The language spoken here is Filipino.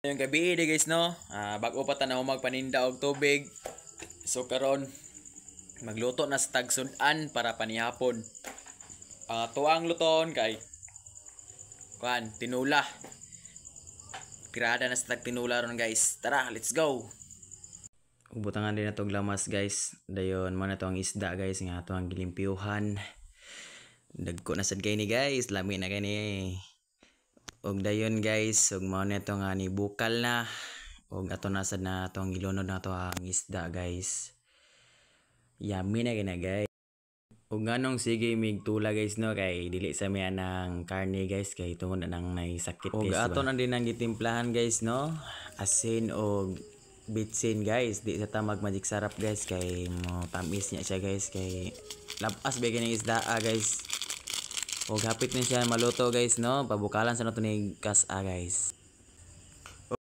Yung gabi guys no, bago pa tanaw magpaninda og tubig. So karon magluto na sa tagsudan para panihapon. Tuang luton kay tinula. Pirada na sa tagtinula ron guys. Tara, let's go. Ubutangan din na tong lamas guys. Dayon mo na to ang isda guys nga ato ang gilimpyuhan. Dagko na sad kay ni guys, lami na kay ni. Og dayon guys, og mao na to nga ni bukal na. Og ato na sad na to ang gilunod na to ang isda guys. Yummy na kina guys. Og nganong sige mig tula guys no kay dili sa mi anang karne guys kay tungod na nang naisakit guys. Og ato na din ang gitimplahan guys no. Asin og bitsin guys, di sa tamag magic sarap guys kay mo tamis niya siya guys kay labas ba kini isda guys. Og hapit na siya maluto guys no, pabukalan sa nato ni kas guys.